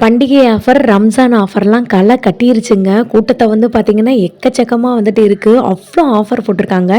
பண்டிகை ஆஃபர், ரம்ஜான் ஆஃபர்லாம் களை கட்டிருச்சுங்க. கூட்டத்தை வந்து பார்த்திங்கன்னா எக்கச்சக்கமாக வந்துட்டு இருக்குது. அவ்வளோ ஆஃபர் போட்டிருக்காங்க.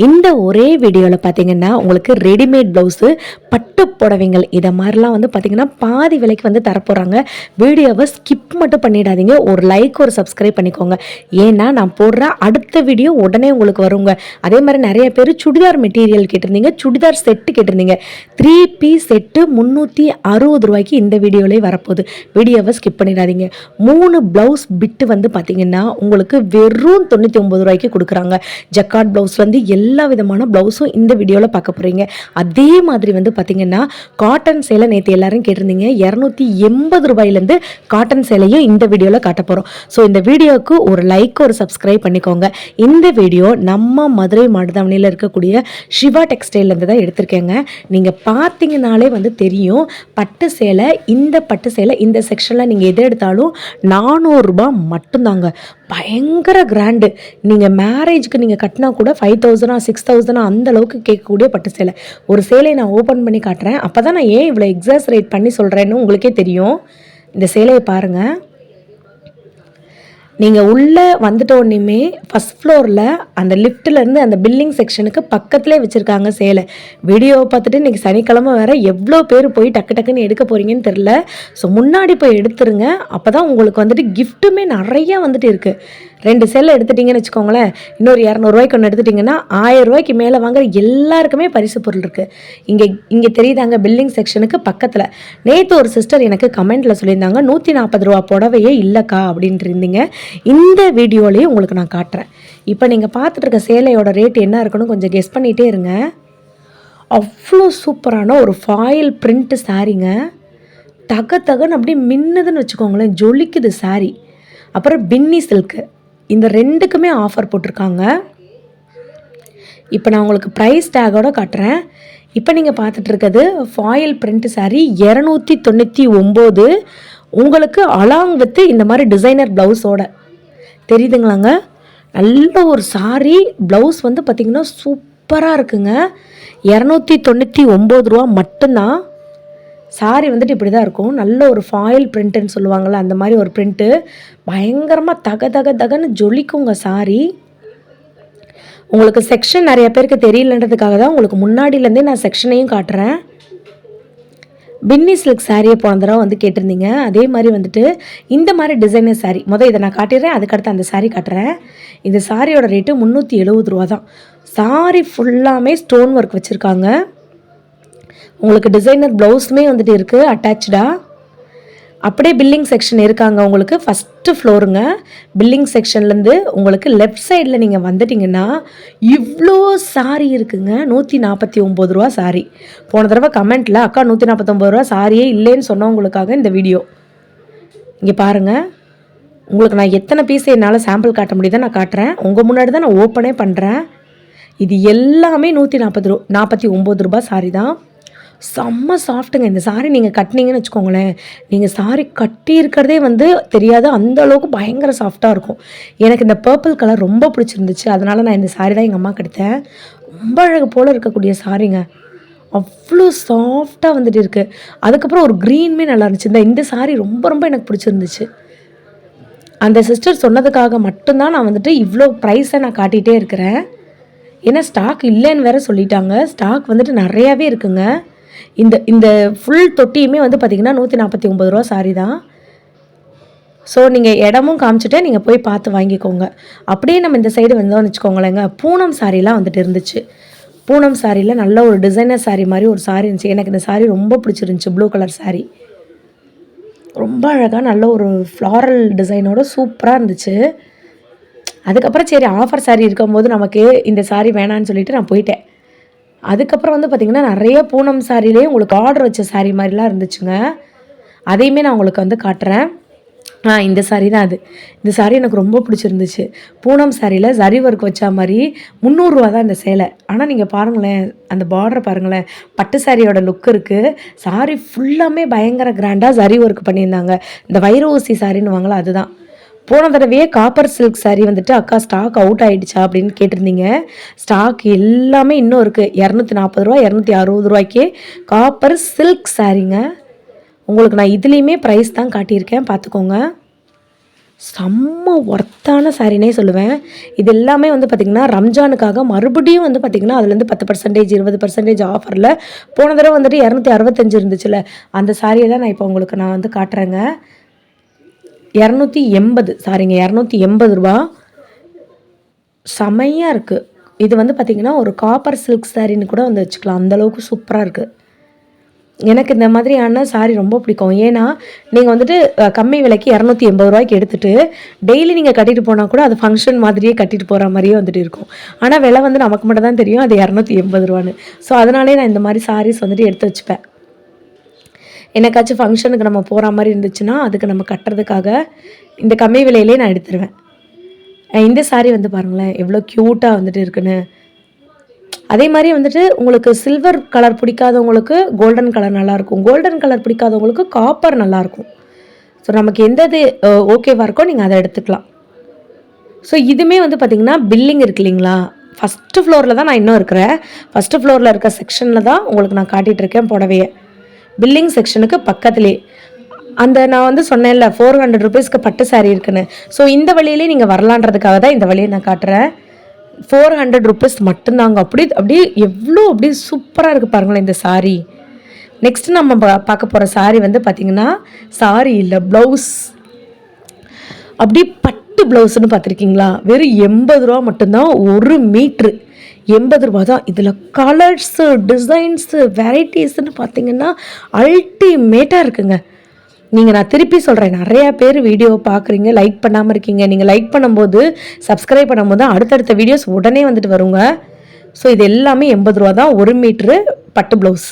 இந்த ஒரே வீடியோவில் பார்த்திங்கன்னா உங்களுக்கு ரெடிமேட் ப்ளவுஸு, பட்டு புடவைங்கள் இதை மாதிரிலாம் வந்து பார்த்திங்கன்னா பாதி விலைக்கு வந்து தரப்போகிறாங்க. வீடியோவை ஸ்கிப் மட்டும் பண்ணிடாதீங்க. ஒரு லைக், ஒரு சப்ஸ்கிரைப் பண்ணிக்கோங்க. ஏன்னா நான் போடுற அடுத்த வீடியோ உடனே உங்களுக்கு வருங்க. அதே மாதிரி நிறைய பேர் சுடிதார் மெட்டீரியல் கேட்டிருந்தீங்க, சுடிதார் செட்டு கேட்டிருந்தீங்க. 3 பீஸ் செட்டு 360 ரூபாய்க்கு இந்த வீடியோலேயே வரப்போகுது. வீடியோவை ஸ்கிப் பண்ணிடாதீங்க. 3 ப்ளவுஸ் பிட்டு வந்து பார்த்தீங்கன்னா உங்களுக்கு வெறும் 99 ரூபாய்க்கு கொடுக்குறாங்க. ஜக்கார்ட் ப்ளவுஸ் வந்து எல்லா விதமான ப்ளவுஸும் இந்த வீடியோவில் பார்க்க போகிறீங்க. அதே மாதிரி வந்து பார்த்தீங்கன்னா காட்டன் சேலை நேற்று எல்லாரும் கேட்டிருந்தீங்க. 280 ரூபாயிலேருந்து காட்டன் சேலையும் இந்த வீடியோவில் காட்ட போகிறோம். ஸோ இந்த வீடியோவுக்கு ஒரு லைக், ஒரு சப்ஸ்கிரைப் பண்ணிக்கோங்க. இந்த வீடியோ நம்ம மதுரை மாடுதாவணியில் இருக்கக்கூடிய சிவா டெக்ஸ்டைல்லேருந்து தான் எடுத்திருக்கேங்க. நீங்கள் பார்த்தீங்கனாலே வந்து தெரியும். பட்டு சேலை, இந்த பட்டு சேலை இந்த செக்ஷனில் நீங்கள் எது எடுத்தாலும் 400 ரூபாய் மட்டும்தாங்க. பயங்கர கிராண்டு. நீங்கள் மேரேஜுக்கு நீங்கள் கட்டினா கூட 5000 6000 அந்த அளவுக்கு கேட்கக்கூடிய பட்டு சேலை. ஒரு சேலையை நான் ஓப்பன் பண்ணி காட்டுறேன். அப்போ தான் நான் ஏன் இவ்வளோ எக்ஸாசரேட் பண்ணி சொல்கிறேன்னு உங்களுக்கே தெரியும். இந்த சேலையை பாருங்கள். நீங்கள் உள்ளே வந்துட்டோன்னுமே ஃபஸ்ட் ஃப்ளோரில் அந்த லிஃப்ட்லேருந்து அந்த பில்லிங் செக்ஷனுக்கு பக்கத்துலேயே வச்சுருக்காங்க சேலை. வீடியோவை பார்த்துட்டு இன்றைக்கி சனிக்கிழமை வேறு எவ்வளோ பேர் போய் டக்கு டக்குன்னு எடுக்க போகிறீங்கன்னு தெரில. ஸோ முன்னாடி போய் எடுத்துருங்க. அப்போ தான் உங்களுக்கு வந்துட்டு கிஃப்ட்டுமே நிறையா வந்துட்டு இருக்குது. 2 சேலை எடுத்துட்டிங்கன்னு வச்சுக்கோங்களேன். இன்னொரு 200 ரூபாய்க்கு ஒன்று எடுத்துட்டிங்கன்னா 1000 ரூபாய்க்கு மேலே வாங்குற எல்லாருக்குமே பரிசு பொருள் இருக்குது. இங்கே தெரியுதாங்க பில்லிங் செக்ஷனுக்கு பக்கத்தில். நேற்று ஒரு சிஸ்டர் எனக்கு கமெண்ட்டில் சொல்லியிருந்தாங்க 140 ரூபா புடவையே இல்லைக்கா அப்படின்ட்டு இருந்தீங்க. இந்த வீடியோலேயே உங்களுக்கு நான் காட்டுறேன். இப்போ நீங்கள் பார்த்துட்டு இருக்க சேலையோட ரேட் என்ன இருக்குன்னு கொஞ்சம் கெஸ் பண்ணிகிட்டே இருங்க. அவ்வளோ சூப்பரான ஒரு ஃபாயில் பிரிண்ட்டு சாரீங்க. தகன்னு அப்படியே மின்னுதுன்னு வச்சுக்கோங்களேன், ஜொலிக்குது சாரீ. அப்புறம் பின்னி சில்க்கு, இந்த 2க்குமே ஆஃபர் போட்டிருக்காங்க. இப்போ நான் உங்களுக்கு ப்ரைஸ் டேகோட காட்டுறேன். இப்போ நீங்கள் பார்த்துட்ருக்கிறது ஃபாயில் பிரிண்ட் சாரீ 299. உங்களுக்கு அலாங் வித்து இந்த மாதிரி டிசைனர் ப்ளவுஸோட தெரியுதுங்களாங்க. நல்ல ஒரு சாரீ. ப்ளவுஸ் வந்து பார்த்திங்கன்னா சூப்பராக இருக்குங்க. 299 ரூபா மட்டும்தான். சாரீ வந்துட்டு இப்படி தான் இருக்கும். நல்ல ஒரு ஃபாயில் பிரிண்ட்டுன்னு சொல்லுவாங்கள்ல, அந்த மாதிரி ஒரு பிரிண்ட்டு. பயங்கரமாக தகன்னு ஜொலிக்குங்க சாரீ. உங்களுக்கு செக்ஷன் நிறைய பேருக்கு தெரியலன்றதுக்காக தான் உங்களுக்கு முன்னாடியிலேருந்தே நான் செக்ஷனையும் காட்டுறேன். பின்னி சில்க் சாரியை போன தடவை வந்து கேட்டிருந்தீங்க. அதே மாதிரி வந்துட்டு இந்த மாதிரி டிசைனர் சாரீ இதை நான் காட்டிடுறேன். அதுக்கடுத்து அந்த சாரீ காட்டுறேன். இந்த சாரியோட ரேட்டு 370 ரூபா தான். சாரீ ஃபுல்லாமே ஸ்டோன் ஒர்க் வச்சுருக்காங்க. உங்களுக்கு டிசைனர் ப்ளவுஸுமே வந்துட்டு இருக்குது அட்டாச்சாக. அப்படியே பில்லிங் செக்ஷன் இருக்காங்க. உங்களுக்கு ஃபஸ்ட்டு ஃப்ளோருங்க. பில்லிங் செக்ஷன்லேருந்து உங்களுக்கு லெஃப்ட் சைடில் நீங்கள் வந்துட்டிங்கன்னா இவ்வளோ சாரீ இருக்குங்க. 149 ரூபா சாரீ. போன தடவை கமெண்ட்டில் அக்கா 149 ரூபா சாரியே இல்லைன்னு சொன்னவங்களுக்காக இந்த வீடியோ. இங்கே பாருங்கள். உங்களுக்கு நான் எத்தனை பீஸ் என்னால் சாம்பிள் காட்ட முடியுதோ நான் காட்டுறேன். உங்கள் முன்னாடி தான் நான் ஓப்பனே பண்ணுறேன். இது எல்லாமே 149 ரூபா சாரீ தான். செம்ம சாஃப்ட்டுங்க இந்த சாரீ. நீங்கள் கட்டினீங்கன்னு வச்சுக்கோங்களேன், நீங்கள் சாரீ கட்டியிருக்கிறதே வந்து தெரியாது, அந்த அளவுக்கு பயங்கர சாஃப்டாக இருக்கும். எனக்கு இந்த பர்பிள் கலர் ரொம்ப பிடிச்சிருந்துச்சு. அதனால் நான் இந்த சாரீ தான் எங்கள் அம்மா எடுத்தேன். ரொம்ப அழகு போல் இருக்கக்கூடிய சாரீங்க. அவ்வளோ சாஃப்டாக வந்துட்டு இருக்குது. அதுக்கப்புறம் ஒரு க்ரீனுமே நல்லா இருந்துச்சு. இந்த சாரீ ரொம்ப எனக்கு பிடிச்சிருந்துச்சு. அந்த சிஸ்டர் சொன்னதுக்காக மட்டும்தான் நான் வந்துட்டு இவ்வளோ ப்ரைஸை நான் காட்டிகிட்டே இருக்கிறேன். ஏன்னா ஸ்டாக் இல்லைன்னு வேறு சொல்லிட்டாங்க. ஸ்டாக் வந்துட்டு நிறையாவே இருக்குங்க. இந்த ஃபுல் தொட்டியுமே வந்து பார்த்திங்கன்னா 149 ரூபா சாரீ தான். ஸோ நீங்கள் இடமும் காமிச்சிட்டு நீங்கள் போய் பார்த்து வாங்கிக்கோங்க. அப்படியே நம்ம இந்த சைடு வந்தோம்னு வச்சுக்கோங்களேங்க, பூனம் சாரீலாம் வந்துட்டு இருந்துச்சு. பூனம் சாரியில் நல்ல ஒரு டிசைனர் சாரீ மாதிரி ஒரு சாரீ இருந்துச்சு. எனக்கு இந்த சாரீ ரொம்ப பிடிச்சிருந்துச்சி. ப்ளூ கலர் சாரீ ரொம்ப அழகாக நல்ல ஒரு ஃப்ளாரல் டிசைனோட சூப்பராக இருந்துச்சு. அதுக்கப்புறம் சரி ஆஃபர் சாரீ இருக்கும்போது நமக்கு இந்த சாரீ வேணான்னு சொல்லிவிட்டு நான் போயிட்டேன். அதுக்கப்புறம் வந்து பார்த்திங்கன்னா நிறைய பூனம் சாரிலே உங்களுக்கு ஆர்டர் வச்ச சாரீ மாதிரிலாம் இருந்துச்சுங்க. அதையுமே நான் உங்களுக்கு வந்து காட்டுறேன். இந்த சாரீ தான் அது. இந்த சாரீ எனக்கு ரொம்ப பிடிச்சிருந்துச்சு. பூனம் சாரியில் ஜரி ஒர்க் வச்சா மாதிரி 300 ரூபா தான் இந்த சேலை. ஆனால் நீங்கள் பாருங்களேன், அந்த பார்டரை பாருங்களேன், பட்டு சாரியோட லுக் இருக்குது. சாரீ ஃபுல்லாமே பயங்கர கிராண்டாக ஜரி ஒர்க் பண்ணியிருந்தாங்க. இந்த வைர ஊசி சாரின்னு வாங்கலாம், அதுதான். போன தடவையே காப்பர் சில்க் சாரீ வந்துட்டு அக்கா ஸ்டாக் அவுட் ஆகிடுச்சா அப்படின்னு கேட்டிருந்தீங்க. ஸ்டாக் எல்லாமே இன்னும் இருக்குது. 240 ரூபா 260 ரூபாய்க்கு காப்பர் சில்க் சாரீங்க. உங்களுக்கு நான் இதுலேயுமே ப்ரைஸ் தான் காட்டியிருக்கேன், பார்த்துக்கோங்க. செம்ம ஒர்த்தான சாரினே சொல்லுவேன். இது எல்லாமே வந்து பார்த்திங்கன்னா ரம்ஜானுக்காக மறுபடியும் வந்து பார்த்திங்கன்னா அதுலேருந்து 10% 20% ஆஃபரில் போன தடவை வந்துட்டு 265 இருந்துச்சுல்ல, அந்த சாரியை தான் நான் இப்போ உங்களுக்கு நான் வந்து காட்டுறேங்க. 280 சாரிங்க, 280 ரூபா. செமையாக இருக்குது. இது வந்து பார்த்திங்கன்னா ஒரு காப்பர் சில்க் சாரின்னு கூட வந்து வச்சுக்கலாம், அந்தளவுக்கு சூப்பராக இருக்குது. எனக்கு இந்த மாதிரியான சாரி ரொம்ப பிடிக்கும். ஏன்னா நீங்கள் வந்துட்டு கம்மி விலைக்கு 280 ரூபாய்க்கு எடுத்துகிட்டு டெய்லி நீங்கள் கட்டிட்டு போனால் கூட அது ஃபங்க்ஷன் மாதிரியே கட்டிட்டு போகிற மாதிரியே வந்துட்டு இருக்கும். ஆனால் விலை வந்து நமக்கு மட்டும் தான் தெரியும் அது 280 ரூபான்னு. ஸோ அதனாலே நான் இந்த மாதிரி சாரீஸ் வந்துட்டு எடுத்து வச்சுப்பேன். என்னைக்காச்சும் ஃபங்க்ஷனுக்கு நம்ம போகிற மாதிரி இருந்துச்சுன்னா அதுக்கு நம்ம கட்டுறதுக்காக இந்த கம்மி விலையிலே நான் எடுத்துருவேன். இந்த சாரீ வந்து பாருங்களேன் எவ்வளோ க்யூட்டாக வந்துட்டு இருக்குன்னு. அதே மாதிரி வந்துட்டு உங்களுக்கு சில்வர் கலர் பிடிக்காதவங்களுக்கு கோல்டன் கலர் நல்லாயிருக்கும், கோல்டன் கலர் பிடிக்காதவங்களுக்கு காப்பர் நல்லாயிருக்கும். ஸோ நமக்கு எந்த இது ஓகேவாக இருக்கோ நீங்கள் அதை எடுத்துக்கலாம். ஸோ இதுவுமே வந்து பார்த்திங்கன்னா பில்லிங் இருக்கு இல்லைங்களா, ஃபஸ்ட்டு ஃப்ளோரில் தான் நான் இன்னும் இருக்கிறேன். ஃபஸ்ட்டு ஃப்ளோரில் இருக்க செக்ஷனில் தான் உங்களுக்கு நான் காட்டிகிட்ருக்கேன் புடவையை. பில்லிங் செக்ஷனுக்கு பக்கத்துலேயே அந்த நான் வந்து சொன்னேன்ல 400 ருபீஸ்க்கு பட்டு சாரீ இருக்குன்னு. ஸோ இந்த வழியிலே நீங்கள் வரலான்றதுக்காக தான் இந்த வழியை நான் காட்டுறேன். 400 ருபீஸ் மட்டும்தாங்க. அப்படியே எவ்வளோ அப்படியே சூப்பராக இருக்குது பாருங்களேன் இந்த சாரீ. நெக்ஸ்ட்டு நம்ம பார்க்க போகிற சாரீ வந்து பார்த்திங்கன்னா சாரீ இல்லை ப்ளவுஸ். அப்படியே பட்டு ப்ளவுஸ்ன்னு பார்த்துருக்கீங்களா, வெறும் 80 ரூபா மட்டும்தான் 1 மீட்ரு. 80 ரூபா தான். இதில் கலர்ஸு டிசைன்ஸு வெரைட்டிஸ்ன்னு பார்த்திங்கன்னா அல்டிமேட்டாக இருக்குங்க. நான் திருப்பி சொல்கிறேன், நிறையா பேர் வீடியோ பார்க்குறீங்க, லைக் பண்ணாமல் இருக்கீங்க. நீங்கள் லைக் பண்ணும்போது சப்ஸ்கிரைப் பண்ணும்போது தான் அடுத்தடுத்த வீடியோஸ் உடனே வந்துட்டு வருங்க. ஸோ இது எல்லாமே 80 ரூபா தான் 1 மீட்ரு பட்டு ப்ளவுஸ்.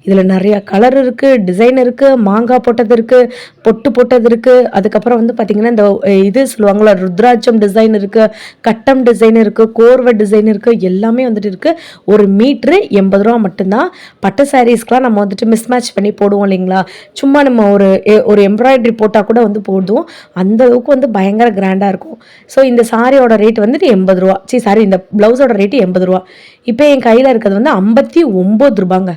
இதில் நிறையா கலர் இருக்குது, டிசைன் இருக்குது, மாங்காய் போட்டது இருக்குது, பொட்டு போட்டது இருக்குது. அதுக்கப்புறம் வந்து பார்த்திங்கன்னா இந்த இது சொல்லுவாங்களா ருத்ராட்சம் டிசைன் இருக்குது, கட்டம் டிசைன் இருக்குது, கோர்வை டிசைன் இருக்குது, எல்லாமே வந்துட்டு இருக்குது. 1 மீட்ரு 80 ரூபா மட்டும்தான். பட்டு சாரீஸ்க்கெலாம் நம்ம வந்துட்டு மிஸ்மேட்ச் பண்ணி போடுவோம் இல்லைங்களா, சும்மா நம்ம ஒரு எம்ப்ராய்டரி போட்டால் கூட வந்து போடுவோம், அந்தளவுக்கு வந்து பயங்கர கிராண்டாக இருக்கும். ஸோ இந்த சாரியோட ரேட் வந்துட்டு 80 ரூபா. இந்த ப்ளவுஸோட ரேட்டு 80 ரூபா. இப்போ என் கையில் இருக்கிறது வந்து 59 ரூபாங்க.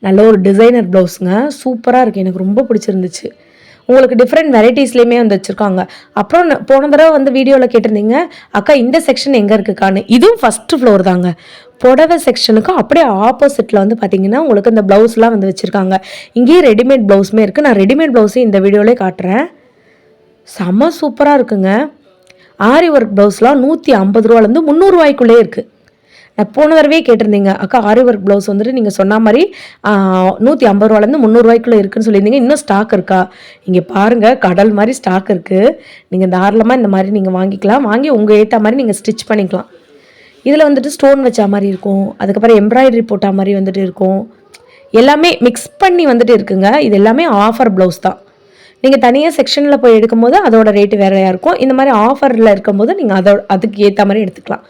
நல்ல ஒரு டிசைனர் ப்ளவுஸுங்க, சூப்பராக இருக்குது, எனக்கு ரொம்ப பிடிச்சிருந்துச்சு. உங்களுக்கு டிஃப்ரெண்ட் வெரைட்டிஸ்லேயுமே வந்து வச்சுருக்காங்க. அப்புறம் போன தடவை வந்து வீடியோவில் கேட்டிருந்தீங்க, அக்கா இந்த செக்ஷன் எங்கே இருக்குக்கான்னு. இதுவும் ஃபஸ்ட்டு ஃப்ளோர் தாங்க. புடவை செக்ஷனுக்கும் அப்படியே ஆப்போசிட்டில் வந்து பார்த்திங்கன்னா உங்களுக்கு இந்த ப்ளவுஸ்லாம் வந்து வச்சுருக்காங்க. இங்கேயும் ரெடிமேட் ப்ளவுஸுமே இருக்குது. நான் ரெடிமேட் ப்ளவுஸையும் இந்த வீடியோவிலே காட்டுறேன். செம சூப்பராக இருக்குங்க. ஆரி ஒர்க் ப்ளவுஸ்லாம் 150 ரூபாலேருந்து 300 ரூபாய்க்குள்ளே இருக்குது. நான் போன தடவையே கேட்டிருந்தீங்க, அக்கா ஆரி ஒர்க் ப்ளவுஸ் வந்துட்டு நீங்கள் சொன்ன மாதிரி 150 ரூபாலேருந்து 300 ரூபாய்க்குள்ளே இருக்குன்னு சொல்லியிருந்தீங்க. இன்னும் ஸ்டாக் இருக்கா? இங்கே பாருங்கள், கடல் மாதிரி ஸ்டாக் இருக்குது. நீங்கள் தாராளமாக இந்த மாதிரி நீங்கள் வாங்கிக்கலாம். வாங்கி உங்கள் ஏற்ற மாதிரி நீங்கள் ஸ்டிச் பண்ணிக்கலாம். இதில் வந்துட்டு ஸ்டோன் வச்ச மாதிரி இருக்கும், அதுக்கப்புறம் எம்ப்ராய்டரி போட்ட மாதிரி வந்துட்டு இருக்கும், எல்லாமே மிக்ஸ் பண்ணி வந்துட்டு இருக்குங்க. இது எல்லாமே ஆஃபர் ப்ளவுஸ் தான். நீங்கள் தனியாக செக்ஷனில் போய் எடுக்கும்போது அதோட ரேட்டு வேறையாக இருக்கும். இந்த மாதிரி ஆஃபரில் இருக்கும்போது நீங்கள் அதுக்கு ஏற்ற மாதிரி எடுத்துக்கலாம்.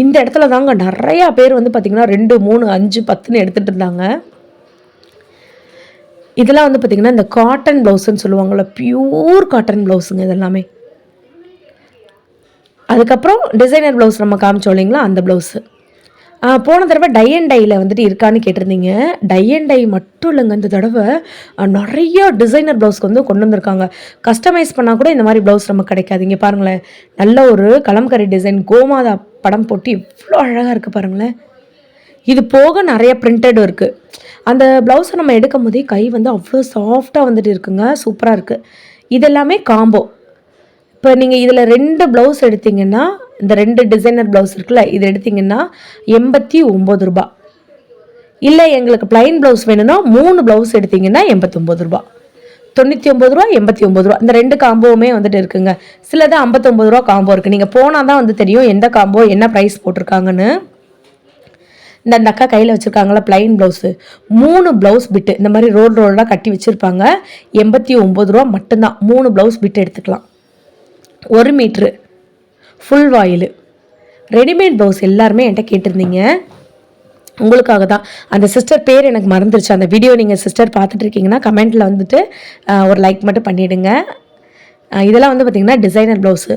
இந்த இடத்துல தாங்க நிறையா பேர் வந்து பார்த்திங்கன்னா 2, 3, 5, 10ன்னு எடுத்துகிட்டு இருந்தாங்க. இதெல்லாம் வந்து பார்த்திங்கன்னா இந்த காட்டன் ப்ளவுஸுன்னு சொல்லுவாங்கள்ல, பியூர் காட்டன் ப்ளவுஸுங்க இதெல்லாமே. அதுக்கப்புறம் டிசைனர் ப்ளவுஸ் நம்ம காமிச்சோம் இல்லைங்களா, அந்த ப்ளவுஸு. போன தடவை டை அண்ட் டையில் வந்துட்டு இருக்கான்னு கேட்டிருந்தீங்க. டை அண்ட் டை மட்டும் இல்லைங்க, இந்த தடவை நிறையா டிசைனர் ப்ளவுஸ்க்கு வந்து கொண்டு வந்திருக்காங்க. கஸ்டமைஸ் பண்ணால் கூட இந்த மாதிரி ப்ளவுஸ் நமக்கு கிடைக்காது. இங்கே பாருங்களேன், நல்ல ஒரு கலம்கரி டிசைன் கோமாதா படம் போட்டு எவ்வளோ அழகாக இருக்குது பாருங்களேன். இது போக நிறைய பிரிண்டடும் இருக்குது. அந்த ப்ளவுஸை நம்ம எடுக்கும் போதே கை வந்து அவ்வளோ சாஃப்டாக வந்துட்டு இருக்குங்க, சூப்பராக இருக்குது. இதெல்லாமே காம்போ. இப்போ நீங்கள் இதில் 2 ப்ளவுஸ் எடுத்திங்கன்னா, இந்த 2 டிசைனர் ப்ளவுஸ் இருக்குல்ல, இது எடுத்திங்கன்னா 89 ரூபா. இல்லை எங்களுக்கு ப்ளைன் ப்ளவுஸ் வேணும்னா 3 ப்ளவுஸ் எடுத்திங்கன்னா 89 ரூபா. 99 ரூபா, 89 ரூபா. இந்த 2 காம்போவுமே வந்துட்டு இருக்குங்க. சிலது 59 ரூபா காம்போ இருக்குது. நீங்கள் போனால் தான் வந்து தெரியும் எந்த காம்போ என்ன ப்ரைஸ் போட்டிருக்காங்கன்னு. இந்த அக்கா கையில் வச்சுருக்காங்களா ப்ளைன் ப்ளவுஸு, 3 ப்ளவுஸ் பிட்டு இந்த மாதிரி ரோடாக கட்டி வச்சுருப்பாங்க. 89 ரூபா மட்டும்தான். 3 ப்ளவுஸ் பிட்டு எடுத்துக்கலாம். 1 மீட்ரு ஃபுல் வாயில். ரெடிமேட் ப்ளவுஸ் எல்லாருமே என்கிட்ட கேட்டிருந்தீங்க, உங்களுக்காக தான். அந்த சிஸ்டர் பேர் எனக்கு மறந்துருச்சு. அந்த வீடியோ நீங்கள் சிஸ்டர் பார்த்துட்ருக்கீங்கன்னா கமெண்ட்டில் வந்துட்டு ஒரு லைக் மட்டும் பண்ணிவிடுங்க. இதெல்லாம் வந்து பார்த்திங்கன்னா டிசைனர் ப்ளவுஸு.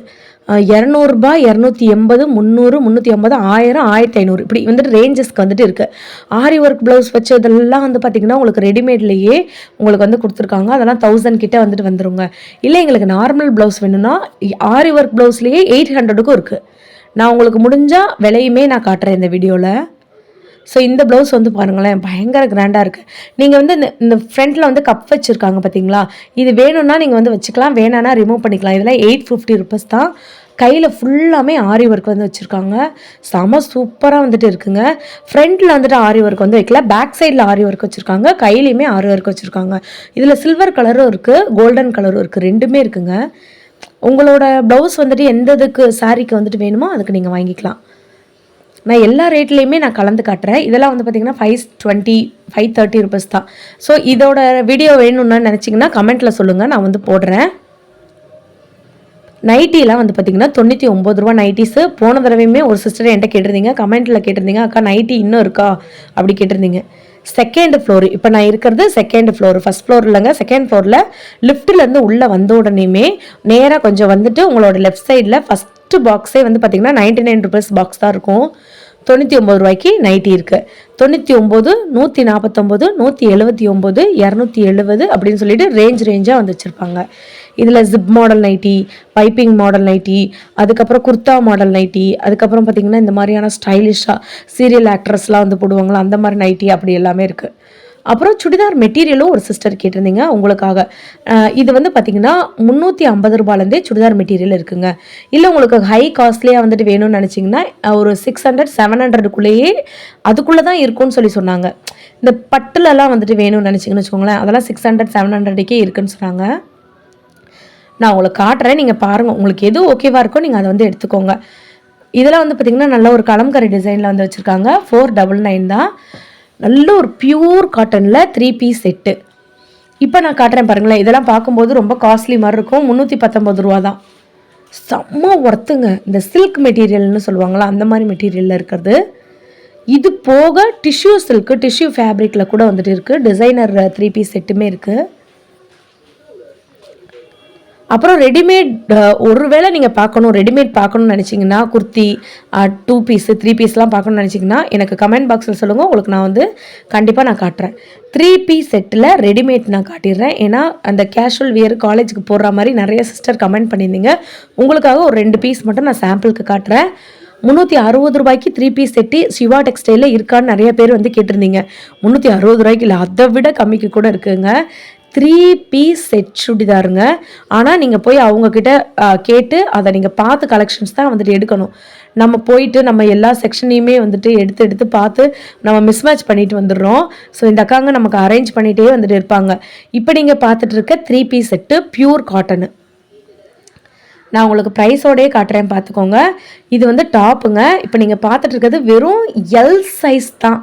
200, 280, 300, 350, 1000, 1500 இப்படி வந்துட்டு ரேஞ்சஸ்க்கு வந்துட்டு இருக்குது. ஆரி ஒர்க் ப்ளவுஸ் வச்சு இதெல்லாம் வந்து பார்த்திங்கன்னா உங்களுக்கு ரெடிமேட்லேயே உங்களுக்கு வந்து கொடுத்துருக்காங்க. அதெல்லாம் 1000 கிட்ட வந்துட்டு வந்துருங்க. இல்லை எங்களுக்கு நார்மல் ப்ளவுஸ் வேணும்னா ஆரி ஒர்க் ப்ளவுஸ்லேயே 800க்கும் இருக்குது. நான் உங்களுக்கு முடிஞ்சால் விலையுமே நான் காட்டுறேன் இந்த வீடியோவில். ஸோ இந்த ப்ளவுஸ் வந்து பாருங்களேன், பயங்கர கிராண்டாக இருக்குது. நீங்கள் வந்து இந்த ஃப்ரண்ட்டில் வந்து கப் வச்சுருக்காங்க பார்த்தீங்களா, இது வேணும்னா நீங்கள் வந்து வச்சுக்கலாம், வேணான்னா ரிமூவ் பண்ணிக்கலாம். இதெல்லாம் 850 ருபீஸ் தான். கையில் ஃபுல்லாமே ஆரி ஒர்க் வந்து வச்சுருக்காங்க. செம சூப்பராக வந்துட்டு இருக்குங்க. ஃப்ரண்ட்டில் வந்துட்டு ஆரி ஒர்க் வந்து வைக்கல, பேக் சைடில் ஆரி ஒர்க் வச்சுருக்காங்க, கையிலையுமே ஆரி ஒர்க் வச்சுருக்காங்க. இதில் சில்வர் கலரும் இருக்குது, கோல்டன் கலரும் இருக்குது, ரெண்டுமே இருக்குங்க. உங்களோட ப்ளவுஸ் வந்துட்டு எந்த இதுக்கு சாரீக்கு வந்துட்டு வேணுமோ அதுக்கு நீங்கள் வாங்கிக்கலாம். நான் எல்லா ரேட்லேயுமே நான் கலந்து காட்டுறேன். இதெல்லாம் வந்து பார்த்திங்கன்னா 520, 530 ருபீஸ் தான். ஸோ இதோட வீடியோ வேணும்னு நினச்சிங்கன்னா கமெண்ட்டில் சொல்லுங்கள், நான் வந்து போடுறேன். நைட்டிலாம் வந்து பார்த்திங்கன்னா 99 ரூபா நைட்டிஸு. போன தடவையுமே ஒரு சிஸ்டர் என்கிட்ட கேட்டிருந்தீங்க, கமெண்ட்டில் கேட்டிருந்தீங்க, அக்கா நைட்டி இன்னும் இருக்கா அப்படி கேட்டிருந்தீங்க. செகண்ட் ஃப்ளோரு, இப்போ நான் இருக்கிறது செகண்ட் ஃப்ளோரு, ஃபஸ்ட் ஃப்ளோர் இல்லைங்க, செகண்ட் ஃப்ளோரில் லிஃப்ட்டிலேருந்து உள்ளே வந்த உடனேயுமே நேராக கொஞ்சம் வந்துட்டு உங்களோட லெஃப்ட் சைடில் ஃபஸ்ட்டு பாக்ஸே வந்து பார்த்திங்கன்னா 99 ருபீஸ் பாக்ஸ் தான் இருக்கும். 99 ரூபாய்க்கு நைட்டி இருக்குது. 99, 149, 179, 270 அப்படின்னு சொல்லிட்டு ரேஞ்சாக வந்து வச்சுருப்பாங்க. இதில் zip model nightie, piping model nightie, அதுக்கப்புறம் குர்தா மாடல் நைட்டி, அதுக்கப்புறம் பார்த்திங்கன்னா இந்த மாதிரியான ஸ்டைலிஷாக சீரியல் ஆக்ட்ரஸ்லாம் வந்து போடுவாங்களா அந்த மாதிரி நைட்டி அப்படி எல்லாமே இருக்குது. அப்புறம் சுடிதார் மெட்டீரியலும் ஒரு சிஸ்டர் கேட்டிருந்தீங்க உங்களுக்காக. இது வந்து பார்த்திங்கன்னா 350 ரூபாலேருந்தே சுடிதார் மெட்டீரியல் இருக்குங்க. இல்லை உங்களுக்கு ஹை காஸ்ட்லியாக வந்துட்டு வேணும்னு நினச்சிங்கன்னா ஒரு 600, 700க்குள்ளேயே அதுக்குள்ளே தான் இருக்கும்னு சொன்னாங்க. இந்த பட்டுலலாம் வந்துட்டு வேணும்னு நினச்சிங்கன்னு வச்சுக்கோங்களேன், அதெல்லாம் 600, 700க்கே இருக்குன்னு சொன்னாங்க. நான் உங்களுக்கு காட்டுறேன், நீங்கள் பாருங்கள், உங்களுக்கு எது ஓகேவாக இருக்கோ நீங்கள் அதை வந்து எடுத்துக்கோங்க. இதெல்லாம் வந்து பார்த்திங்கன்னா நல்ல ஒரு கலம்கரி டிசைனில் வந்து வச்சுருக்காங்க. 499 தான். நல்ல ஒரு பியூர் காட்டனில் 3 பீஸ் செட்டு. இப்போ நான் காட்டுறேன் பாருங்களேன். இதெல்லாம் பார்க்கும்போது ரொம்ப காஸ்ட்லி மாதிரி இருக்கும். 319 ரூபா தான். செம்ம ஒர்த்துங்க. இந்த சில்க் மெட்டீரியல்னு சொல்லுவாங்களா அந்த மாதிரி மெட்டீரியலில் இருக்கிறது. இது போக டிஷ்யூ சில்க்கு, டிஷ்யூ ஃபேப்ரிக்கில் கூட வந்துட்டு இருக்குது. டிசைனர் 3 பீஸ் செட்டுமே இருக்குது. அப்புறம் ரெடிமேட், ஒருவேளை நீங்கள் ரெடிமேட் பார்க்கணும்னு நினச்சிங்கன்னா குர்த்தி 2 பீஸு 3 பீஸ்லாம் பார்க்கணும்னு நினச்சிங்கன்னா எனக்கு கமெண்ட் பாக்ஸில் சொல்லுங்கள், உங்களுக்கு நான் வந்து கண்டிப்பாக நான் காட்டுறேன். 3 பீஸ் செட்டில் ரெடிமேட் நான் காட்டிடுறேன். ஏன்னா அந்த கேஷுவல் வியர் காலேஜுக்கு போடுற மாதிரி நிறைய சிஸ்டர் கமெண்ட் பண்ணியிருந்தீங்க. உங்களுக்காக ஒரு 2 பீஸ் மட்டும் நான் சாம்பிளுக்கு காட்டுறேன். 360 ரூபாய்க்கு 3 பீஸ் செட்டு சிவா டெக்ஸ்டைலில் இருக்கான்னு நிறைய பேர் வந்து கேட்டிருந்தீங்க. 360 ரூபாய்க்கு இல்லை, அதை விட கம்மிக்கு கூட இருக்குங்க. 3 பீஸ் செட் சுடிதாருங்க. ஆனால் நீங்கள் போய் அவங்கக்கிட்ட கேட்டு அதை நீங்கள் பார்த்து கலெக்ஷன்ஸ் தான் வந்துட்டு எடுக்கணும். நம்ம போயிட்டு நம்ம எல்லா செக்ஷனையுமே வந்துட்டு எடுத்து பார்த்து நம்ம மிஸ்மேட்ச் பண்ணிட்டு வந்துடுறோம். ஸோ இந்த அக்காங்க நமக்கு அரேஞ்ச் பண்ணிகிட்டே வந்துட்டு இருப்பாங்க. இப்போ நீங்கள் பார்த்துட்டு இருக்க 3 பீஸ் செட்டு பியூர் காட்டனு. நான் உங்களுக்கு ப்ரைஸோடையே காட்டுறேன், பார்த்துக்கோங்க. இது வந்து டாப்புங்க. இப்போ நீங்கள் பார்த்துட்டு இருக்கிறது வெறும் எல் சைஸ் தான்.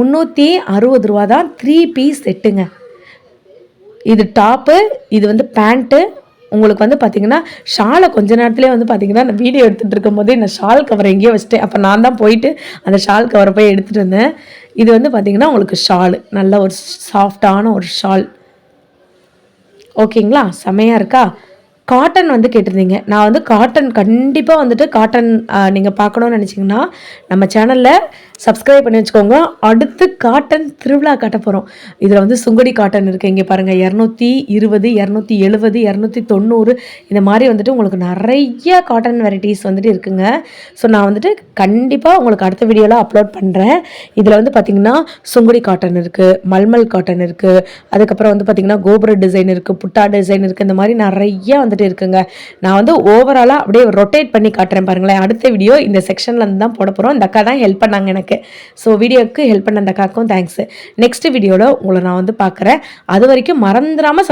360 ரூபா தான் 3 பீஸ் செட்டுங்க. இது டாப்பு, இது வந்து பேண்ட்டு. உங்களுக்கு வந்து பார்த்திங்கன்னா ஷாலை கொஞ்ச நேரத்துலேயே வந்து பார்த்திங்கன்னா நான் வீடியோ எடுத்துகிட்டு இருக்கும் போதே நான் ஷால் கவர் எங்கேயோ வச்சுட்டேன். அப்போ நான் தான் போயிட்டு அந்த ஷால் கவரை போய் எடுத்துகிட்டு இருந்தேன். இது வந்து பார்த்திங்கன்னா உங்களுக்கு ஷாலு, நல்ல ஒரு சாஃப்டான ஒரு ஷால். ஓகேங்களா, செமையாக இருக்கா? காட்டன் வந்து கேட்டிருந்தீங்க. நான் வந்து காட்டன் கண்டிப்பாக வந்துட்டு காட்டன் நீங்கள் பார்க்கணுன்னு நினச்சிங்கன்னா நம்ம சேனலில் சப்ஸ்கிரைப் பண்ணி வச்சுக்கோங்க. அடுத்து காட்டன் திருவிழா காட்ட போகிறோம். இதில் வந்து சுங்குடி காட்டன் இருக்குது. இங்கே பாருங்கள், 220, 270, 290 இந்த மாதிரி வந்துட்டு உங்களுக்கு நிறைய காட்டன் வெரைட்டிஸ் வந்துட்டு இருக்குங்க. ஸோ நான் வந்துட்டு கண்டிப்பாக உங்களுக்கு அடுத்த வீடியோவில் அப்லோட் பண்ணுறேன். இதில் வந்து பார்த்திங்கன்னா சுங்குடி காட்டன் இருக்குது, மல்மல் காட்டன் இருக்குது, அதுக்கப்புறம் வந்து பார்த்திங்கன்னா கோபுர டிசைன் இருக்குது, புட்டா டிசைன் இருக்குது, இந்த மாதிரி நிறைய வந்துட்டு இருக்குங்க. நான் வந்து ஓவராலாக அப்படியே ரொட்டேட் பண்ணி காட்டுறேன் பாருங்களேன். அடுத்த வீடியோ இந்த செக்ஷன்ல இருந்து தான் போட போகிறோம். இந்த அக்கா தான் ஹெல்ப் பண்ணாங்க எனக்கு. ஸோ வீடியோக்கு ஹெல்ப் பண்ண அந்த அக்காவுக்கும் தேங்க்ஸ். நெக்ஸ்ட் வீடியோவில் உங்களை நான் வந்து பார்க்குறேன். அது வரைக்கும் மறந்துடாமல்